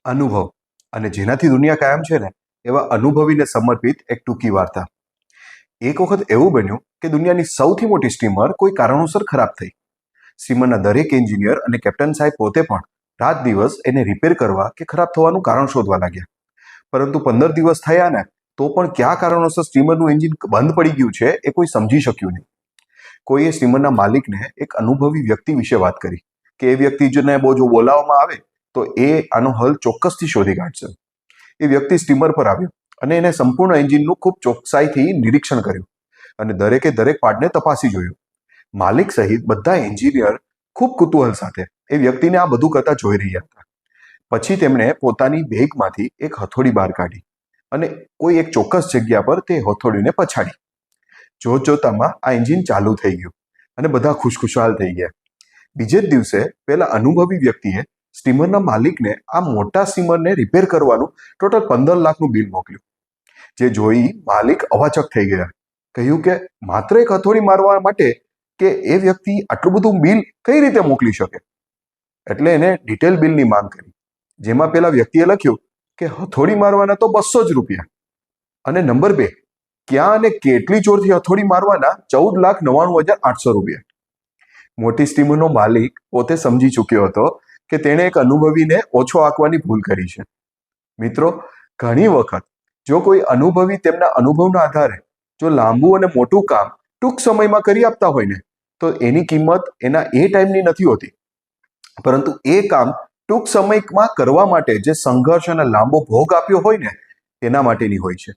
અનુભવ અને જેનાથી દુનિયા કાયમ છે ને એવા અનુભવીને સમર્પિત એક ટૂંકી વાર્તા. એક વખત એવું બન્યું કે દુનિયાની સૌથી મોટી સ્ટીમર કોઈ કારણોસર ખરાબ થઈ. સ્ટીમરના દરેક એન્જિનિયર અને કેપ્ટન સાહેબ પોતે પણ રાત દિવસ એને રિપેર કરવા કે ખરાબ થવાનું કારણ શોધવા લાગ્યા. પરંતુ 15 દિવસ થયા ને તો પણ કયા કારણોસર સ્ટીમરનું એન્જિન બંધ પડી ગયું છે એ કોઈ સમજી શક્યું નહીં. કોઈએ સ્ટીમરના માલિકને એક અનુભવી વ્યક્તિ વિશે વાત કરી કે એ વ્યક્તિને જો બોલાવવામાં આવે તો એ આનો હલ ચોક્કસથી શોધી કાઢશે. એ વ્યક્તિ સ્ટીમર પર આવ્યો અને એને સંપૂર્ણ એન્જિનનું ખૂબ ચોકસાઈથી નિરીક્ષણ કર્યું અને દરેકે દરેક પાર્ટને તપાસી જોયું. માલિક સહિત બધા એન્જિનિયર ખૂબ કુતૂહલ સાથે એ વ્યક્તિને આ બધું કરતા જોઈ રહ્યા હતા. પછી તેમણે પોતાની બેગમાંથી એક હથોડી બહાર કાઢી અને કોઈ એક ચોક્કસ જગ્યા પર તે હથોડીને પછાડી. જોતજોતામાં આ એન્જિન ચાલુ થઈ ગયું અને બધા ખુશખુશાલ થઈ ગયા. બીજે જ દિવસે પેલા અનુભવી વ્યક્તિએ સ્ટીમરના માલિકને આ મોટા સ્ટીમરને રિપેર કરવાનું ટોટલ 15 લાખનું બિલ મોકલ્યું. જે જોઈ માલિક અવાચક થઈ ગયા. કહ્યું કે માત્ર એક હથોડી મારવા માટે કે એ વ્યક્તિ આટલું બધું બિલ કઈ રીતે મોકલી શકે? એટલે એને ડિટેલ બિલની માંગ કરી, જેમાં પેલા વ્યક્તિએ લખ્યું કે હથોડી મારવાના તો 200 જ રૂપિયા અને નંબર 2 ક્યાં અને કેટલી જોરથી હથોડી મારવાના 14,99,800 રૂપિયા. મોટી સ્ટીમરનો માલિક પોતે સમજી ચૂક્યો હતો કે તેણે એક અનુભવીને ઓછો આંકવાની ભૂલ કરી છે. મિત્રો, ઘણી વખત જો કોઈ અનુભવી તેમના અનુભવના આધારે જો લાંબુ અને મોટું કામ ટૂંક સમયમાં કરી આપતા હોય ને તો એની કિંમત એના એ ટાઈમની નથી હોતી, પરંતુ એ કામ ટૂંક સમયમાં કરવા માટે જે સંઘર્ષ અને લાંબો ભોગ આપ્યો હોય ને એના માટેની હોય છે.